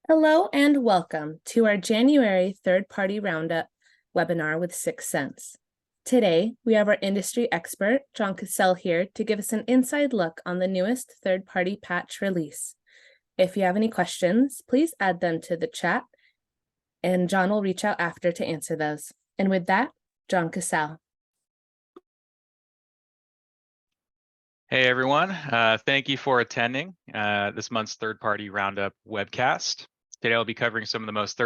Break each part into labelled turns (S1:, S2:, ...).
S1: Hello and welcome to our January third-party roundup webinar with Syxsense. Today, we have our industry expert, John Cassell, here to give us an inside look on the newest third-party patch release. If you have any questions, please add them to the chat, and John will reach out after to answer those. And with that, John Cassell.
S2: Hey everyone, thank you for attending this month's third-party roundup webcast. Today I'll be covering some of the most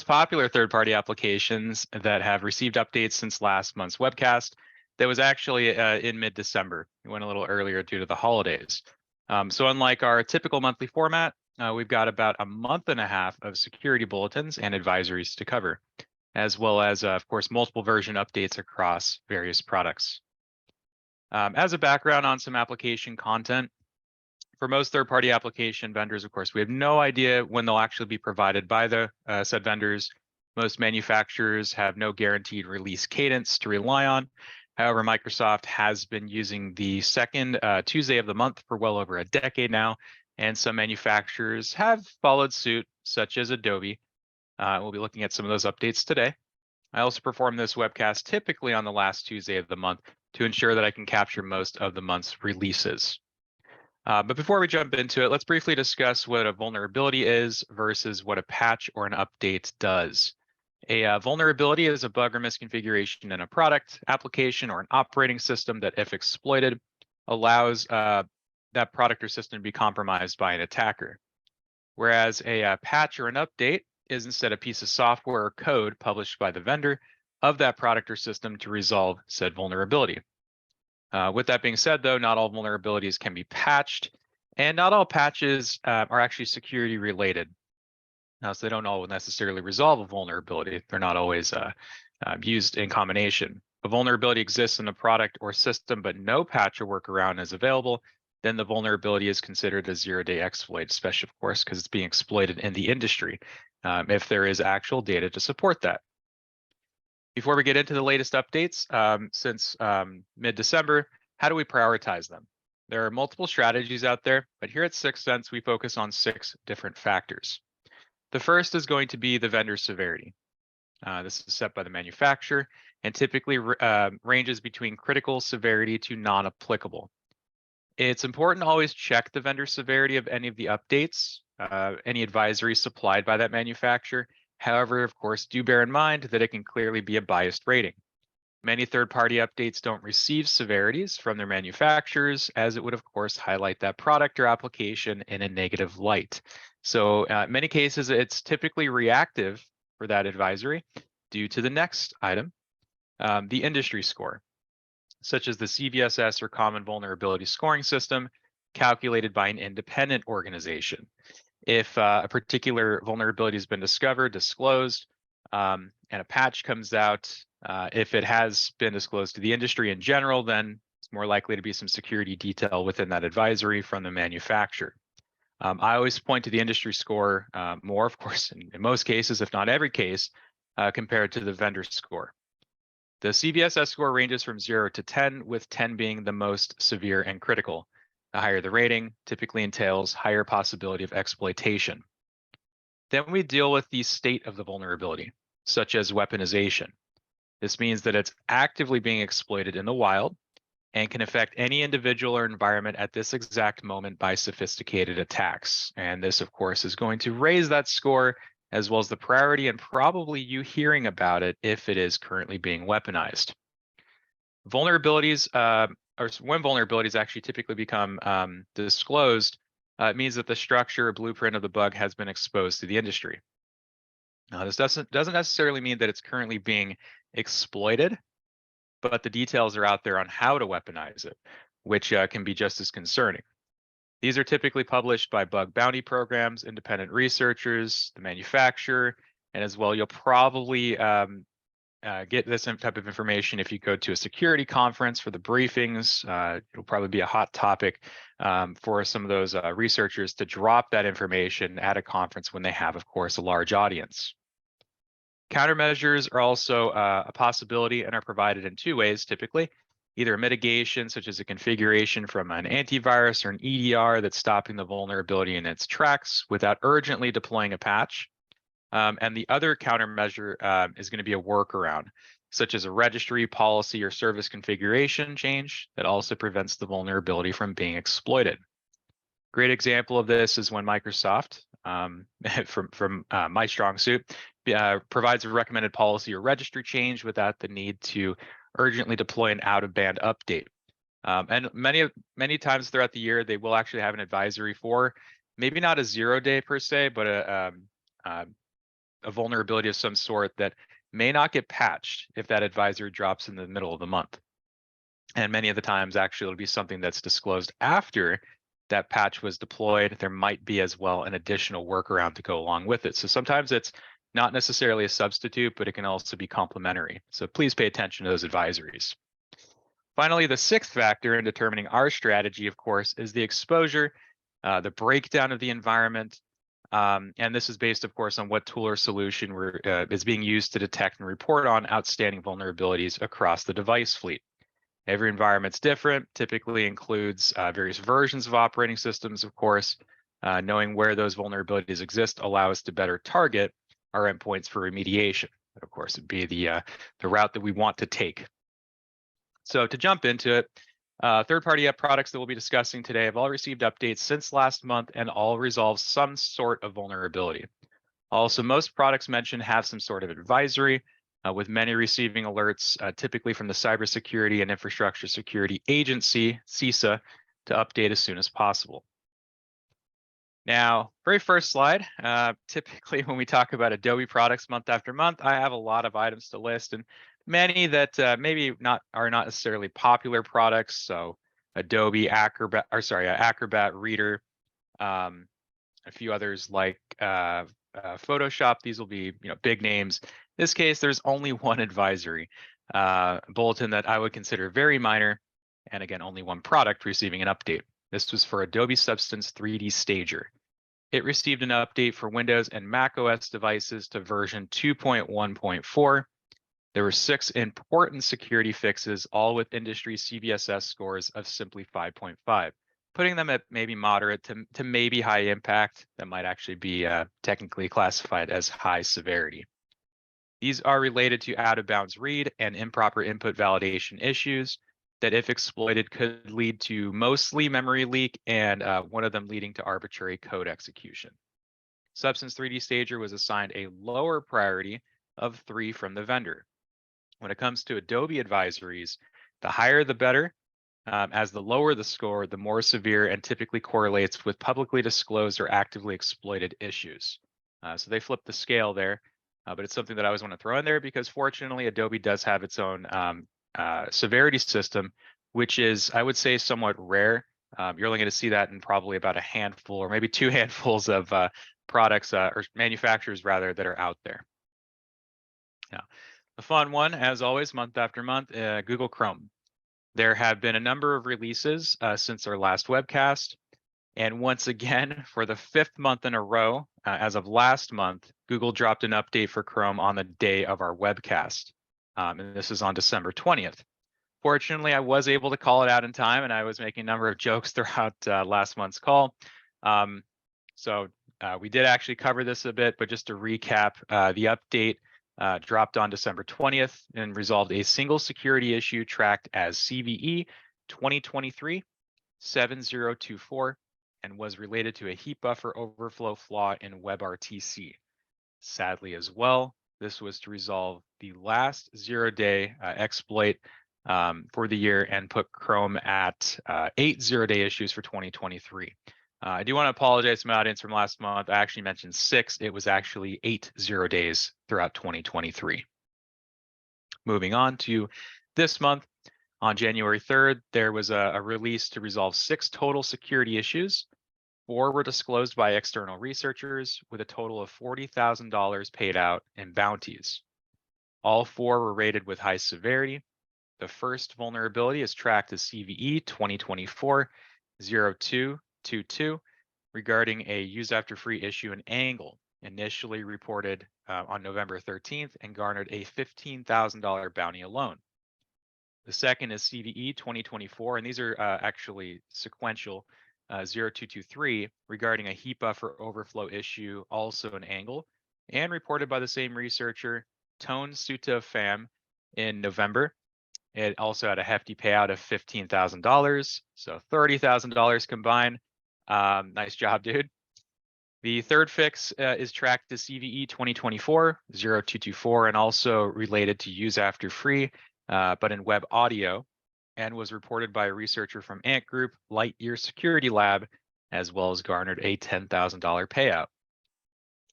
S2: popular third-party applications that have received updates since last month's webcast. That was actually in mid-December. It went a little earlier due to the holidays. So unlike our typical monthly format, we've got about a month and a half of security bulletins and advisories to cover, as well as, of course, multiple version updates across various products. As a background on some application content, for most third-party application vendors, of course, we have no idea when they'll actually be provided by the said vendors. Most manufacturers have no guaranteed release cadence to rely on. However, Microsoft has been using the second Tuesday of the month for well over a decade now, and some manufacturers have followed suit, such as Adobe. We'll be looking at some of those updates today. I also perform this webcast typically on the last Tuesday of the month to ensure that I can capture most of the month's releases. But before we jump into it, let's briefly discuss what a vulnerability is versus what a patch or an update does. A vulnerability is a bug or misconfiguration in a product, application, or an operating system that, if exploited, allows that product or system to be compromised by an attacker. Whereas a patch or an update is instead a piece of software or code published by the vendor of that product or system to resolve said vulnerability. With that being said, though, not all vulnerabilities can be patched, and not all patches are actually security related. So they don't all necessarily resolve a vulnerability. They're not always used in combination. If a vulnerability exists in a product or system, but no patch or workaround is available, then the vulnerability is considered a zero-day exploit, especially, of course, because it's being exploited in the industry, if there is actual data to support that. Before we get into the latest updates, since mid-December, how do we prioritize them? There are multiple strategies out there, but here at Syxsense, we focus on 6 different factors. The first is going to be the vendor severity. This is set by the manufacturer and typically ranges between critical severity to non-applicable. It's important to always check the vendor severity of any of the updates, any advisories supplied by that manufacturer. However, of course, do bear in mind that it can clearly be a biased rating. Many third-party updates don't receive severities from their manufacturers, as it would, of course, highlight that product or application in a negative light. So in many cases, it's typically reactive for that advisory due to the next item, the industry score, such as the CVSS or Common Vulnerability Scoring System, calculated by an independent organization. If a particular vulnerability has been discovered, disclosed, and a patch comes out, if it has been disclosed to the industry in general, then it's more likely to be some security detail within that advisory from the manufacturer. I always point to the industry score more, of course, in most cases, if not every case, compared to the vendor score. The CVSS score ranges from 0 to 10, with 10 being the most severe and critical. The higher the rating typically entails higher possibility of exploitation. Then we deal with the state of the vulnerability, such as weaponization. This means that it's actively being exploited in the wild and can affect any individual or environment at this exact moment by sophisticated attacks. And this, of course, is going to raise that score, as well as the priority and probably you hearing about it if it is currently being weaponized. Vulnerabilities, or when vulnerabilities actually typically become disclosed, it means that the structure or blueprint of the bug has been exposed to the industry. Now, this doesn't necessarily mean that it's currently being exploited, but the details are out there on how to weaponize it, which can be just as concerning. These are typically published by bug bounty programs, independent researchers, the manufacturer, and as well, you'll probably get this type of information if you go to a security conference for the briefings. It'll probably be a hot topic for some of those researchers to drop that information at a conference when they have, of course, a large audience. Countermeasures are also a possibility and are provided in 2 ways typically. either a mitigation, such as a configuration from an antivirus or an EDR that's stopping the vulnerability in its tracks without urgently deploying a patch. And the other countermeasure is going to be a workaround, such as a registry, policy, or service configuration change that also prevents the vulnerability from being exploited. Great example of this is when Microsoft, from my strong suit, provides a recommended policy or registry change without the need to urgently deploy an out-of-band update. And many times throughout the year, they will actually have an advisory for maybe not a 0-day per se, but a vulnerability of some sort that may not get patched if that advisory drops in the middle of the month. And many of the times, actually, it'll be something that's disclosed after that patch was deployed. There might be as well an additional workaround to go along with it. So sometimes it's not necessarily a substitute, but it can also be complementary. So please pay attention to those advisories. Finally, the sixth factor in determining our strategy, of course, is the exposure, the breakdown of the environment. And this is based, of course, on what tool or solution is being used to detect and report on outstanding vulnerabilities across the device fleet. Every environment's different, typically includes various versions of operating systems, of course. Knowing where those vulnerabilities exist allow us to better target our endpoints for remediation. Of course, it'd be the route that we want to take. So to jump into it, third-party app products that we'll be discussing today have all received updates since last month and all resolve some sort of vulnerability. Also, most products mentioned have some sort of advisory, with many receiving alerts, typically from the Cybersecurity and Infrastructure Security Agency, CISA, to update as soon as possible. Now, very first slide, typically when we talk about Adobe products month after month, I have a lot of items to list, and many that maybe are not necessarily popular products. So Adobe Acrobat, Acrobat Reader, a few others like Photoshop. These will be big names. In this case, there's only one advisory bulletin that I would consider very minor, and again, only one product receiving an update. This was for Adobe Substance 3D Stager. It received an update for Windows and Mac OS devices to version 2.1.4. There were 6 important security fixes, all with industry CVSS scores of simply 5.5, putting them at maybe moderate to maybe high impact. That might actually be technically classified as high severity. These are related to out-of-bounds read and improper input validation issues that, if exploited, could lead to mostly memory leak and one of them leading to arbitrary code execution. Substance 3D Stager was assigned a lower priority of 3 from the vendor. When it comes to Adobe advisories, the higher the better, as the lower the score, the more severe and typically correlates with publicly disclosed or actively exploited issues. So they flip the scale there, but it's something that I always want to throw in there because fortunately Adobe does have its own severity system, which is, I would say, somewhat rare. You're only going to see that in probably about a handful or maybe 2 handfuls of products or manufacturers rather that are out there. Now, the fun one, as always, month after month, Google Chrome. There have been a number of releases since our last webcast. And once again, for the 5th month in a row, as of last month, Google dropped an update for Chrome on the day of our webcast. And this is on December 20th. Fortunately, I was able to call it out in time, and I was making a number of jokes throughout last month's call. So we did actually cover this a bit, but just to recap, the update dropped on December 20th and resolved a single security issue tracked as CVE 2023-7024 and was related to a heap buffer overflow flaw in WebRTC. Sadly as well, this was to resolve the last 0-day exploit for the year and put Chrome at 8 0-day issues for 2023. I do want to apologize to my audience from last month. I actually mentioned 6. It was actually 8 0 days throughout 2023. Moving on to this month, on January 3rd, there was a release to resolve 6 total security issues. 4 were disclosed by external researchers with a total of $40,000 paid out in bounties. All 4 were rated with high severity. The first vulnerability is tracked as CVE 2024-0222 regarding a use after free issue in Angle, initially reported on November 13th and garnered a $15,000 bounty alone. The second is CVE 2024, and these are actually sequential, 0223, regarding a heap buffer overflow issue, also an angle, and reported by the same researcher, Tone Sutta Pham, in November. It also had a hefty payout of $15,000, so $30,000 combined. Nice job, dude. The third fix is tracked to CVE 2024-0224 and also related to use after free, but in web audio, and was reported by a researcher from Ant Group, Lightyear Security Lab, as well as garnered a $10,000 payout.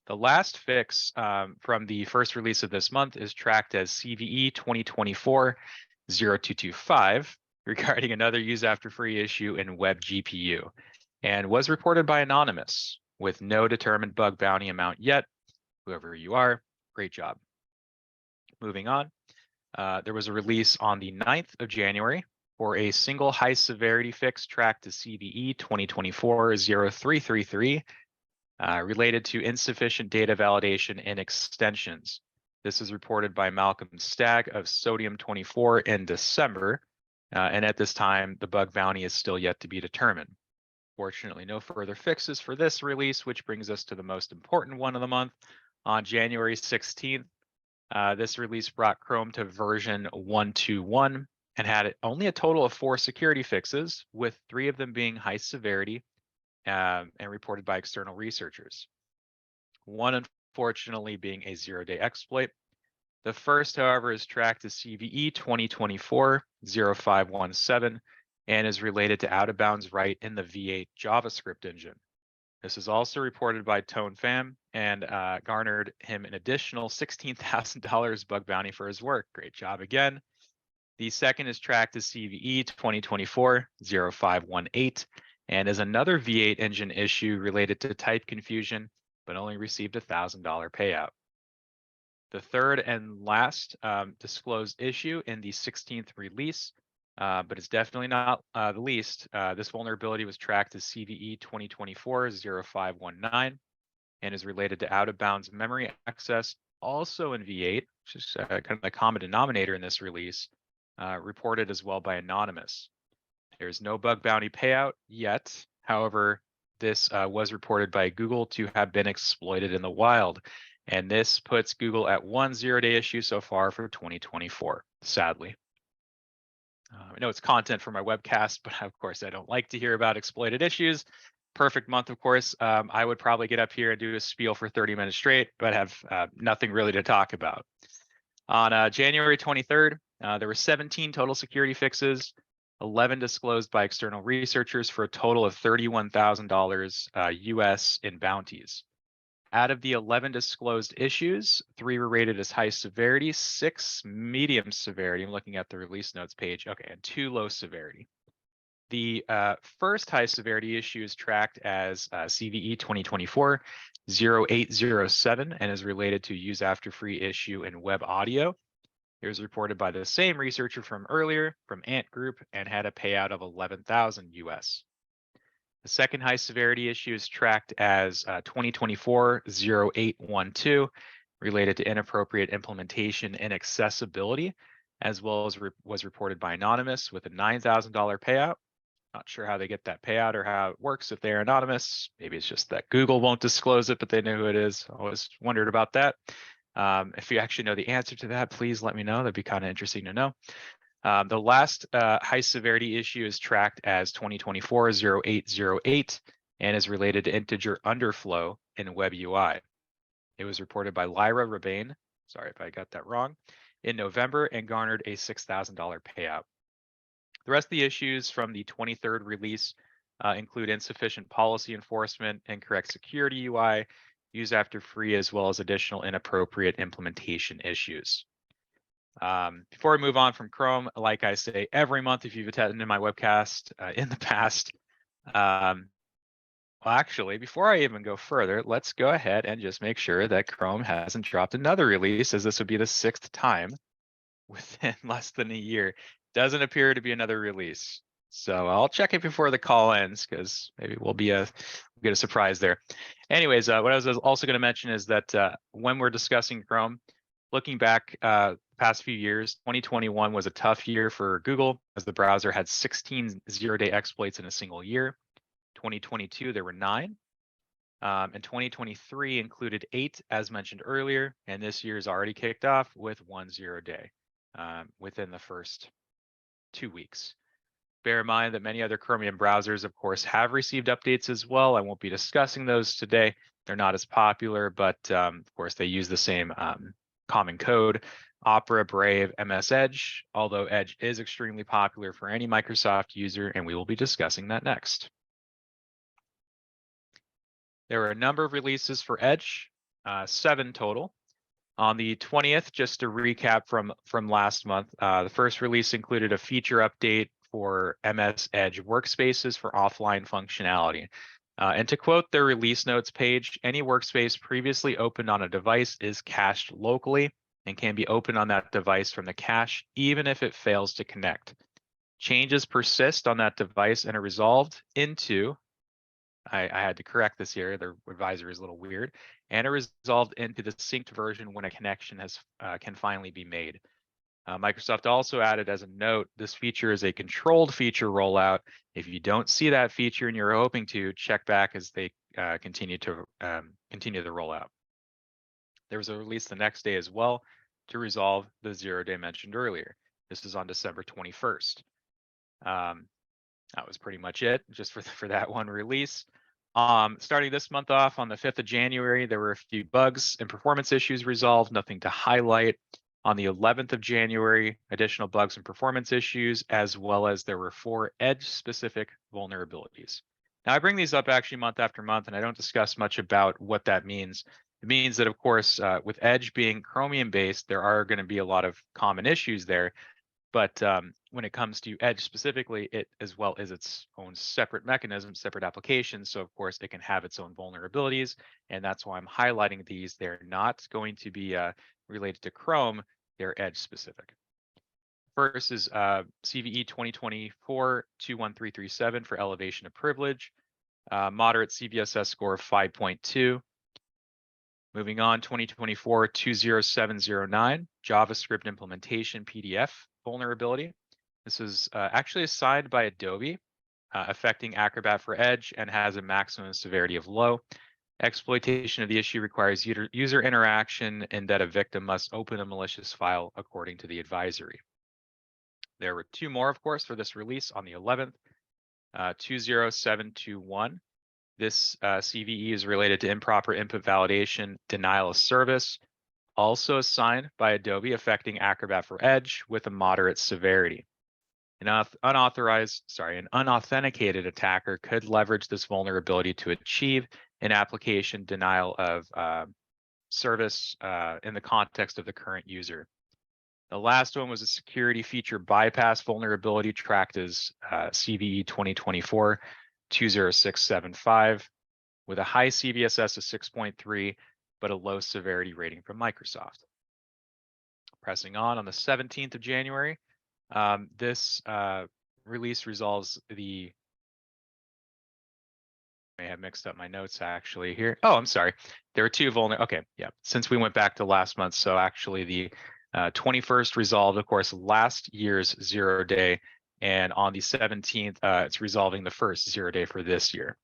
S2: The last fix from the first release of this month is tracked as CVE 2024-0225 regarding another use after free issue in web GPU, and was reported by Anonymous with no determined bug bounty amount yet. Whoever you are, great job. Moving on, there was a release on the 9th of January for a single high severity fix tracked to CVE 2024-0333 related to insufficient data validation and extensions. This is reported by Malcolm Stagg of Sodium 24 in December, and at this time, the bug bounty is still yet to be determined. Fortunately, no further fixes for this release, which brings us to the most important one of the month. On January 16th, this release brought Chrome to version 1.2.1 and had only a total of 4 security fixes, with 3 of them being high severity and reported by external researchers. One, unfortunately, being a zero-day exploit. The first, however, is tracked to CVE 2024-0517 and is related to out-of-bounds write in the V8 JavaScript engine. This is also reported by Tone Pham and garnered him an additional $16,000 bug bounty for his work. Great job again. The second is tracked to CVE 2024-0518 and is another V8 engine issue related to type confusion, but only received a $1,000 payout. The third and last disclosed issue in the 16th release, but it's definitely not the least. This vulnerability was tracked as CVE 2024-0519 and is related to out-of-bounds memory access, also in V8, which is kind of the common denominator in this release, reported as well by Anonymous. There's no bug bounty payout yet. However, this was reported by Google to have been exploited in the wild. And this puts Google at 1 zero-day issue so far for 2024, sadly. I know it's content for my webcast, but of course, I don't like to hear about exploited issues. Perfect month, of course. I would probably get up here and do a spiel for 30 minutes straight, but have nothing really to talk about. On January 23rd, there were 17 total security fixes, 11 disclosed by external researchers for a total of $31,000 US in bounties. Out of the 11 disclosed issues, 3 were rated as high severity, 6 medium severity. I'm looking at the release notes page. Okay, and 2 low severity. The first high severity issue is tracked as CVE 2024-0807 and is related to use after free issue in web audio. It was reported by the same researcher from earlier, from Ant Group, and had a payout of $11,000 US. The second high severity issue is tracked as 2024-0812, related to inappropriate implementation and accessibility, as well as was reported by Anonymous with a $9,000 payout. Not sure how they get that payout or how it works if they're anonymous. Maybe it's just that Google won't disclose it, but they know who it is. Always wondered about that. If you actually know the answer to that, please let me know. That'd be kind of interesting to know. The last high severity issue is tracked as 2024-0808 and is related to integer underflow in web UI. It was reported by Lyra Rebane, sorry if I got that wrong, in November and garnered a $6,000 payout. The rest of the issues from the 23rd release include insufficient policy enforcement, incorrect security UI, use after free, as well as additional inappropriate implementation issues. Before I move on from Chrome, like I say every month, if you've attended my webcast in the past, well, actually, before I even go further, let's go ahead and just make sure that Chrome hasn't dropped another release, as this would be the 6th time within less than a year. Doesn't appear to be another release. So I'll check it before the call ends, because maybe we'll get a surprise there. Anyways, what I was also going to mention is that when we're discussing Chrome, looking back, the past few years. 2021 was a tough year for Google as the browser had 16 zero-day exploits in a single year. 2022, there were 9. And 2023 included 8, as mentioned earlier, and this year's already kicked off with 1 0-day within the first 2 weeks. Bear in mind that many other Chromium browsers, of course, have received updates as well. I won't be discussing those today. They're not as popular, but of course, they use the same common code. Opera, Brave, MS Edge, although Edge is extremely popular for any Microsoft user, and we will be discussing that next. There were a number of releases for Edge, 7 total. On the 20th, just to recap from last month, the first release included a feature update for MS Edge workspaces for offline functionality. And to quote their release notes page, any workspace previously opened on a device is cached locally and can be opened on that device from the cache, even if it fails to connect. Changes persist on that device and are resolved into, I had to correct this here, the advisory is a little weird, and are resolved into the synced version when a connection can finally be made. Microsoft also added as a note, this feature is a controlled feature rollout. If you don't see that feature and you're hoping to, check back as they continue the rollout. There was a release the next day as well to resolve the 0-day mentioned earlier. This is on December 21st. That was pretty much it, just for that one release. Starting this month off on the 5th of January, there were a few bugs and performance issues resolved, nothing to highlight. On the 11th of January, additional bugs and performance issues, as well as there were 4 Edge-specific vulnerabilities. Now, I bring these up actually month after month, and I don't discuss much about what that means. It means that, of course, with Edge being Chromium-based, there are going to be a lot of common issues there. But when it comes to Edge specifically, it as well is its own separate mechanism, separate application. So of course, it can have its own vulnerabilities. And that's why I'm highlighting these. They're not going to be related to Chrome. They're Edge specific. First is CVE 2024-21337 for elevation of privilege, moderate CVSS score of 5.2. Moving on, 2024-20709, JavaScript implementation PDF vulnerability. This is actually assigned by Adobe, affecting Acrobat for Edge and has a maximum severity of low. Exploitation of the issue requires user interaction and that a victim must open a malicious file according to the advisory. There were 2 more, of course, for this release on the 11th, 20721. This CVE is related to improper input validation, denial of service, also assigned by Adobe, affecting Acrobat for Edge with a moderate severity. An unauthenticated attacker could leverage this vulnerability to achieve an application denial of service in the context of the current user. The last one was a security feature bypass vulnerability tracked as CVE 2024-20675 with a high CVSS of 6.3, but a low severity rating from Microsoft. Pressing on the 17th of January, this release resolves the, may have mixed up my notes actually here. Oh, I'm sorry. There were 2 okay, yeah, since we went back to last month. So actually the 21st resolved, of course, last year's 0-day, and on the 17th, it's resolving the first 0-day for this year.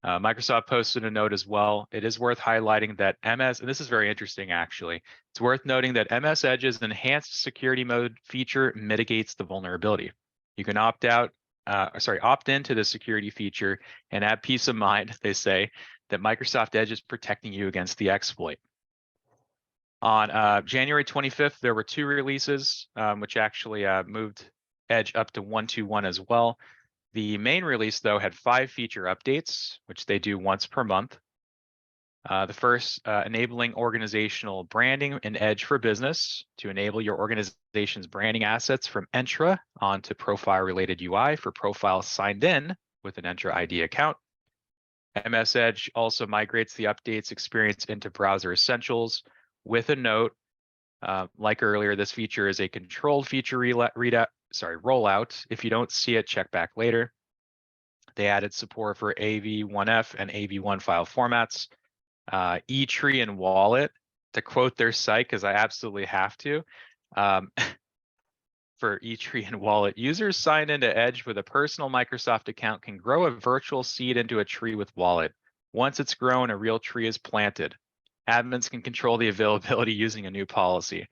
S2: Microsoft posted a note as well. It is worth highlighting that MS, and this is very interesting actually, it's worth noting that MS Edge's enhanced security mode feature mitigates the vulnerability. You can opt into the security feature and have peace of mind, they say, that Microsoft Edge is protecting you against the exploit. On January 25th, there were 2 releases, which actually moved Edge up to 1.2.1 as well. The main release, though, had 5 feature updates, which they do once per month. The first, enabling organizational branding in Edge for Business to enable your organization's branding assets from Entra onto profile-related UI for profiles signed in with an Entra ID account. MS Edge also migrates the updates experience into Browser Essentials with a note. Like earlier, this feature is a controlled feature rollout. If you don't see it, check back later. They added support for AV1F and AV1 file formats, eTree and Wallet. To quote their site, because I absolutely have to, For eTree and Wallet, users signed into Edge with a personal Microsoft account can grow a virtual seed into a tree with Wallet. Once it's grown, a real tree is planted. Admins can control the availability using a new policy.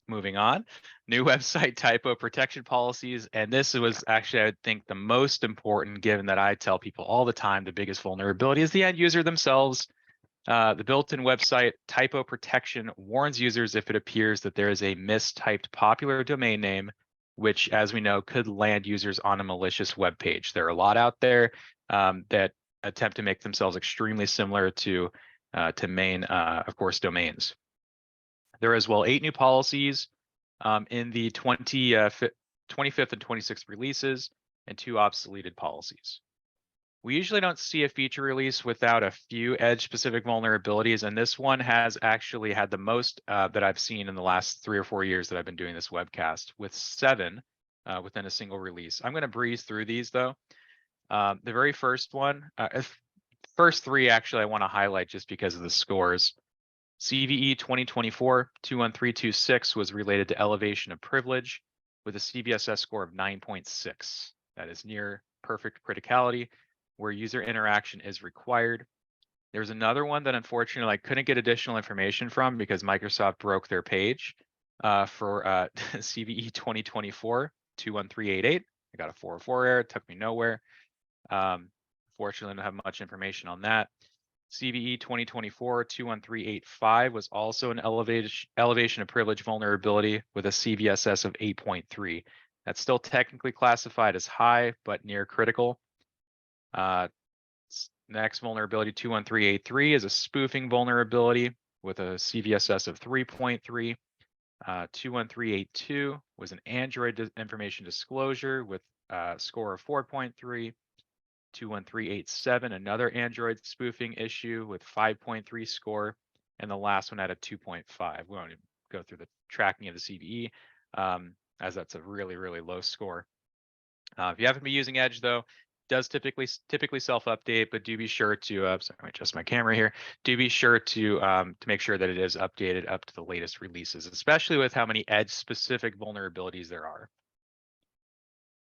S2: Moving on, new website typo protection policies. And this was actually, I think, the most important, given that I tell people all the time, the biggest vulnerability is the end user themselves. The built-in website typo protection warns users if it appears that there is a mistyped popular domain name, which, as we know, could land users on a malicious web page. There are a lot out there that attempt to make themselves extremely similar to main, of course, domains. There are as well 8 new policies in the 25th and 26th releases and 2 obsoleted policies. We usually don't see a feature release without a few Edge-specific vulnerabilities, and this one has actually had the most that I've seen in the last 3 or 4 years that I've been doing this webcast, with 7 within a single release. I'm going to breeze through these, though. The very first one, first 3 actually I want to highlight just because of the scores. CVE 2024-21326 was related to elevation of privilege with a CVSS score of 9.6. That is near perfect criticality, where user interaction is required. There's another one that unfortunately I couldn't get additional information from because Microsoft broke their page for CVE 2024-21388. I got a 404 error, it took me nowhere. Fortunately, I don't have much information on that. CVE 2024-21385 was also an elevation of privilege vulnerability with a CVSS of 8.3. That's still technically classified as high, but near critical. Next vulnerability 21383 is a spoofing vulnerability with a CVSS of 3.3. 21382 was an Android information disclosure with a score of 4.3. 21387, another Android spoofing issue with 5.3 score, and the last one had a 2.5. We won't even go through the tracking of the CVE, as that's a really, really low score. If you haven't been using Edge, though, it does typically self-update, but do be sure to, sorry, let me adjust my camera here. Do be sure to make sure that it is updated up to the latest releases, especially with how many Edge-specific vulnerabilities there are.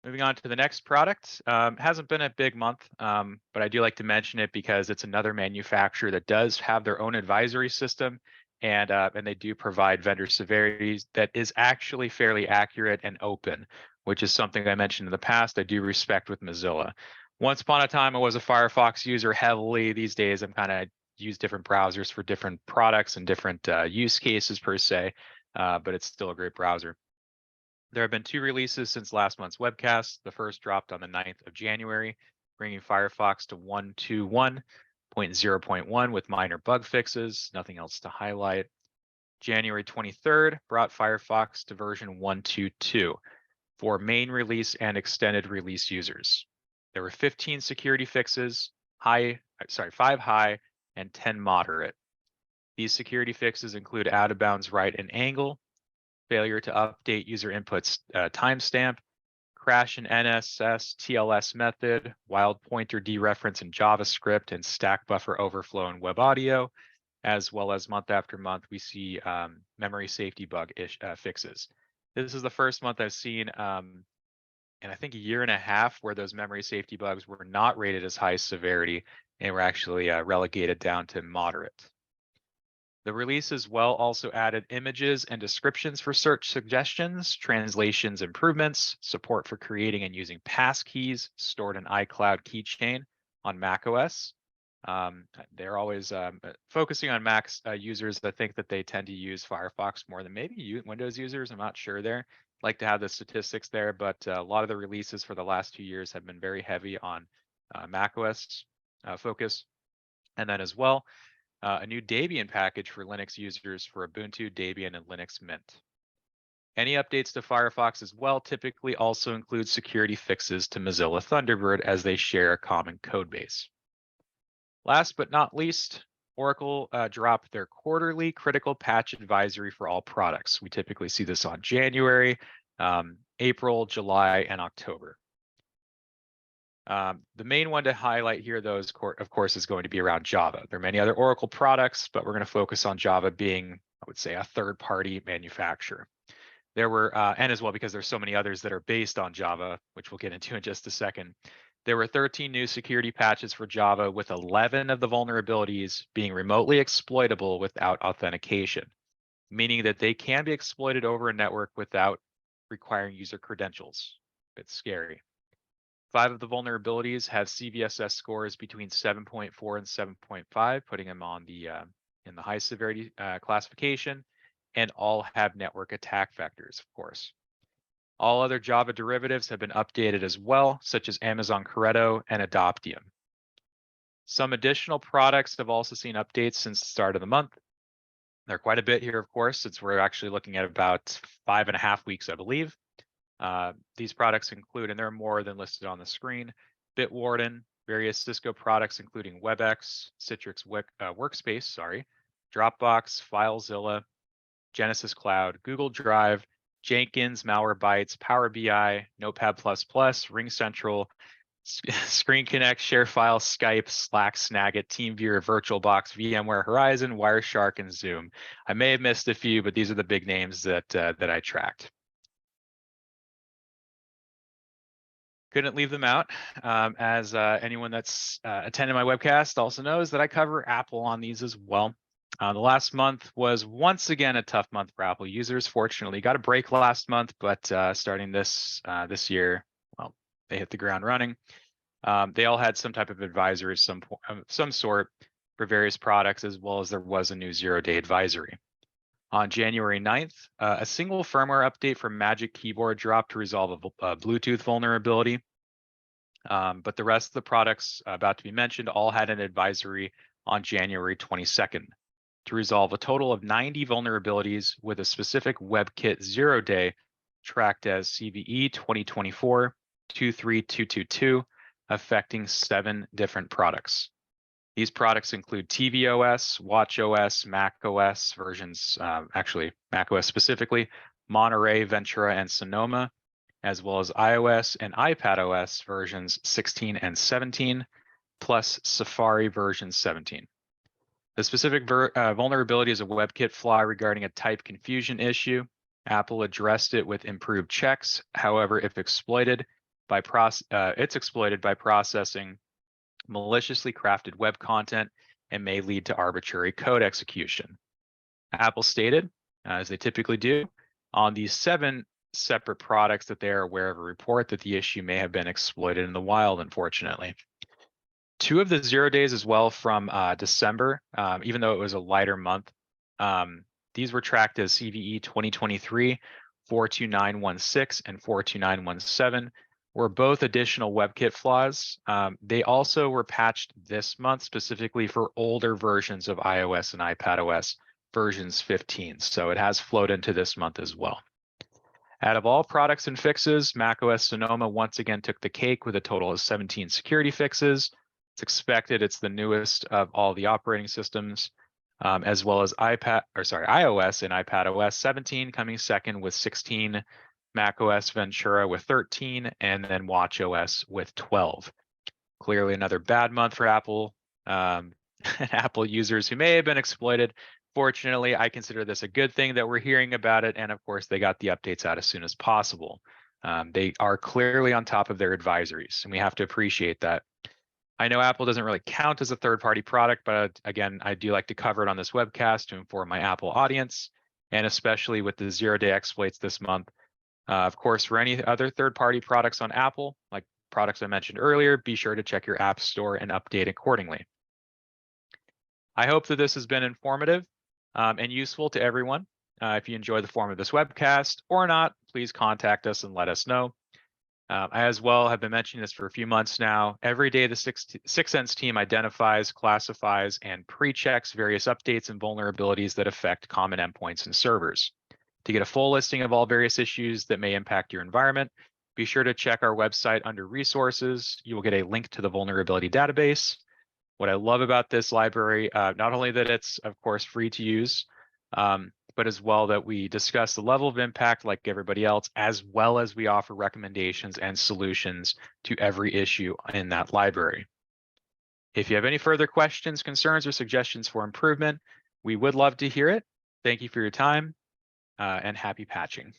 S2: Moving on to the next product, hasn't been a big month, but I do like to mention it because it's another manufacturer that does have their own advisory system, and they do provide vendor severities that is actually fairly accurate and open, which is something I mentioned in the past I do respect with Mozilla. Once upon a time, I was a Firefox user heavily. These days, I'm kind of use different browsers for different products and different use cases per se, but it's still a great browser. There have been 2 releases since last month's webcast. The first dropped on the 9th of January, bringing Firefox to 121.0.1 with minor bug fixes, nothing else to highlight. January 23rd brought Firefox to version 122 for main release and extended release users. There were 15 security fixes, 5 high and 10 moderate. These security fixes include out of bounds right and angle, failure to update user inputs timestamp, crash in NSS TLS method, wild pointer dereference in JavaScript, and stack buffer overflow in web audio, as well as month after month, we see memory safety bug fixes. This is the first month I've seen in I think a year and a half where those memory safety bugs were not rated as high severity and were actually relegated down to moderate. The release as well also added images and descriptions for search suggestions, translations improvements, support for creating and using passkeys stored in iCloud keychain on macOS. They're always focusing on Mac users that think that they tend to use Firefox more than maybe Windows users. I'm not sure there. Like to have the statistics there, but a lot of the releases for the last 2 years have been very heavy on macOS focus. And then as well, a new Debian package for Linux users for Ubuntu, Debian, and Linux Mint. Any updates to Firefox as well typically also include security fixes to Mozilla Thunderbird as they share a common code base. Last but not least, Oracle dropped their quarterly critical patch advisory for all products. We typically see this on January, April, July, and October. The main one to highlight here, though, of course, is going to be around Java. There are many other Oracle products, but we're going to focus on Java being would say, a third-party manufacturer. There were, and as well because there's so many others that are based on Java, which we'll get into in just a second. There were 13 new security patches for Java, with 11 of the vulnerabilities being remotely exploitable without authentication, meaning that they can be exploited over a network without requiring user credentials. It's scary. 5 of the vulnerabilities have CVSS scores between 7.4 and 7.5, putting them on the in the high severity classification, and all have network attack vectors, of course. All other Java derivatives have been updated as well, such as Amazon Corretto and Adoptium. Some additional products have also seen updates since the start of the month. There are quite a bit here, of course, since we're actually looking at about 5.5 weeks, I believe. These products include, and there are more than listed on the screen, Bitwarden, various Cisco products including WebEx, Citrix Workspace, Dropbox, FileZilla, Genesis Cloud, Google Drive, Jenkins, Malwarebytes, Power BI, Notepad++, RingCentral, Screen Connect, ShareFile, Skype, Slack, Snagit, TeamViewer, VirtualBox, VMware Horizon, Wireshark, and Zoom. I may have missed a few, but these are the big names that I tracked. Couldn't leave them out, as anyone that's attended my webcast also knows that I cover Apple on these as well. The last month was once again a tough month for Apple users. Fortunately, got a break last month, but starting this year, well, they hit the ground running. They all had some type of advisory of some sort for various products, as well as there was a new zero-day advisory. On January 9th, a single firmware update for Magic Keyboard dropped to resolve a Bluetooth vulnerability. But the rest of the products about to be mentioned all had an advisory on January 22nd to resolve a total of 90 vulnerabilities with a specific WebKit 0-day tracked as CVE 2024-23222, affecting 7 different products. These products include tvOS, watchOS, macOS versions, actually macOS specifically, Monterey, Ventura, and Sonoma, as well as iOS and iPadOS versions 16 and 17, plus Safari version 17. The specific vulnerability is a WebKit flaw regarding a type confusion issue. Apple addressed it with improved checks. However, if exploited by it's exploited by processing maliciously crafted web content and may lead to arbitrary code execution. Apple stated, as they typically do, on these 7 separate products that they are aware of a report that the issue may have been exploited in the wild, unfortunately. 2 of the 0 days as well from December, even though it was a lighter month, these were tracked as CVE 2023-42916 and 42917, were both additional WebKit flaws. They also were patched this month specifically for older versions of iOS and iPadOS versions 15. So it has flowed into this month as well. Out of all products and fixes, macOS Sonoma once again took the cake with a total of 17 security fixes. It's expected it's the newest of all the operating systems, as well as iOS and iPadOS 17 coming second with 16, macOS Ventura with 13, and then watchOS with 12. Clearly another bad month for Apple and Apple users who may have been exploited. Fortunately, I consider this a good thing that we're hearing about it, and of course, they got the updates out as soon as possible. They are clearly on top of their advisories, and we have to appreciate that. I know Apple doesn't really count as a third-party product, but again, I do like to cover it on this webcast to inform my Apple audience, and especially with the zero-day exploits this month. Of course, for any other third-party products on Apple, like products I mentioned earlier, be sure to check your App Store and update accordingly. I hope that this has been informative and useful to everyone. If you enjoy the form of this webcast or not, please contact us and let us know. I as well have been mentioning this for a few months now. Every day, the Syxsense team identifies, classifies, and pre-checks various updates and vulnerabilities that affect common endpoints and servers. To get a full listing of all various issues that may impact your environment, be sure to check our website under resources. You will get a link to the vulnerability database. What I love about this library, not only that it's, of course, free to use, but as well that we discuss the level of impact like everybody else, as well as we offer recommendations and solutions to every issue in that library. If you have any further questions, concerns, or suggestions for improvement, we would love to hear it. Thank you for your time and happy patching.